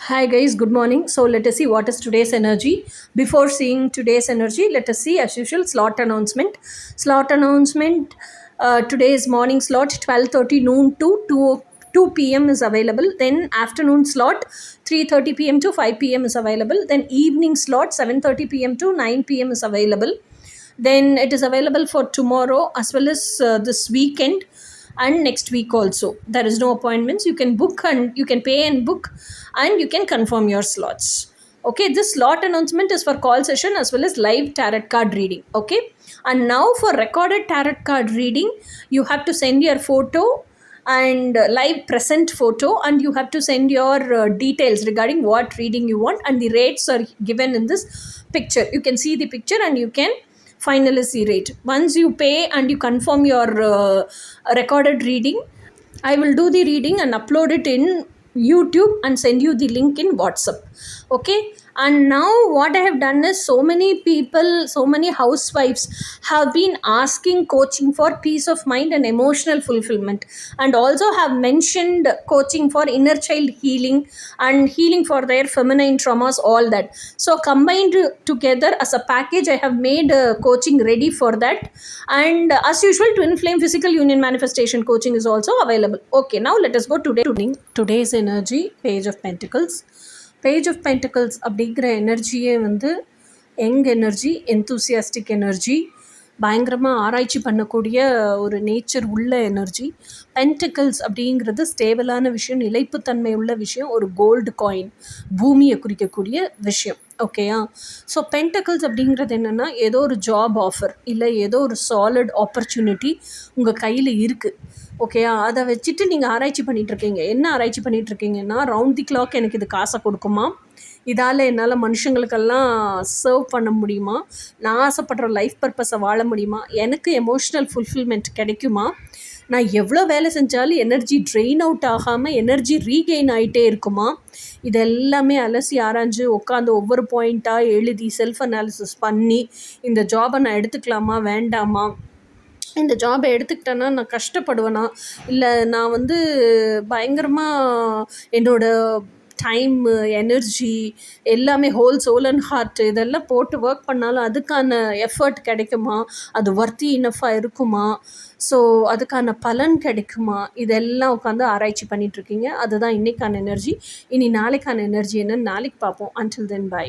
Hi guys, good morning. So let us see what is today's energy. Before seeing today's energy, let us see as usual slot announcement. Slot announcement. Today's morning slot 12:30 noon to 2 p.m. is available. Then afternoon slot 3:30 p.m. to 5 p.m. is available. Then evening slot 7:30 p.m. to 9 p.m. is available. Then it is available for tomorrow as well as this weekend and next week also. There is no appointments. You can book and you can pay and book and you can confirm your slots. Okay, this slot announcement is for call session as well as live tarot card reading. Okay, and now for recorded tarot card reading, you have to send your photo and live present photo, and you have to send your details regarding what reading you want, and the rates are given in this picture. You can see the picture and you can finalize the rate. Once you pay and you confirm your recorded reading, I will do the reading and upload it in YouTube and send you the link in WhatsApp. Okay. And now what I have done is, so many people, so many housewives have been asking coaching for peace of mind and emotional fulfillment, and also have mentioned coaching for inner child healing and healing for their feminine traumas, all that. So combined together as a package, I have made coaching ready for that. And as usual, twin flame physical union manifestation coaching is also available. Okay, now let us go today's energy. Page of Pentacles. Page of Pentacles அப்படிங்கிற எனர்ஜியே வந்து young energy, enthusiastic energy, பயங்கரமாக ஆராய்ச்சி பண்ணக்கூடிய ஒரு nature உள்ள energy. Pentacles அப்படிங்கிறது ஸ்டேபிளான விஷயம், நிலைப்புத்தன்மை உள்ள விஷயம், ஒரு கோல்டு காயின், பூமியை குறிக்கக்கூடிய விஷயம். ஓகேயா? ஸோ பென்டக்கிள்ஸ் அப்படிங்கிறது என்னென்னா, ஏதோ ஒரு ஜாப் ஆஃபர் இல்லை ஏதோ ஒரு சாலிட் ஆப்பர்ச்சுனிட்டி உங்கள் கையில் இருக்குது. ஓகேயா? அதை வச்சுட்டு நீங்கள் ஆராய்ச்சி பண்ணிகிட்ருக்கீங்க. என்ன ஆராய்ச்சி பண்ணிகிட்ருக்கீங்கன்னா, ரவுண்ட் தி கிளாக் எனக்கு இது காசை கொடுக்குமா, இதால் என்னால் மனுஷங்களுக்கெல்லாம் சர்வ் பண்ண முடியுமா, நான் ஆசைப்படுற லைஃப் பர்பஸை வாழ முடியுமா, எனக்கு எமோஷ்னல் ஃபுல்ஃபில்மெண்ட் கிடைக்குமா, நான் எவ்வளோ வேலை செஞ்சாலும் எனர்ஜி ட்ரெயின் அவுட் ஆகாமல் எனர்ஜி ரீகெயின் ஆகிட்டே இருக்குமா, இதெல்லாமே அலசி ஆராய்ஞ்சு உட்காந்து ஒவ்வொரு பாயிண்ட்டாக எழுதி செல்ஃப் அனாலிசிஸ் பண்ணி, இந்த ஜாபை நான் எடுத்துக்கலாமா வேண்டாமா, இந்த ஜாபை எடுத்துக்கிட்டேன்னா நான் கஷ்டப்படுவேனா, இல்லை நான் வந்து பயங்கரமாக என்னோடய டைமு, எனர்ஜி எல்லாமே, ஹோல் சோல் அண்ட் ஹார்ட் இதெல்லாம் போட்டு ஒர்க் பண்ணாலும் அதுக்கான எஃபர்ட் கிடைக்குமா, அது ஒர்த்தி இனஃபாக இருக்குமா, ஸோ அதுக்கான பலன் கிடைக்குமா, இதெல்லாம் உட்காந்து ஆராய்ச்சி பண்ணிகிட்ருக்கீங்க. அதுதான் இன்றைக்கான எனர்ஜி. இனி நாளைக்கான எனர்ஜி என்னன்னு நாளைக்கு பார்ப்போம். Until then by.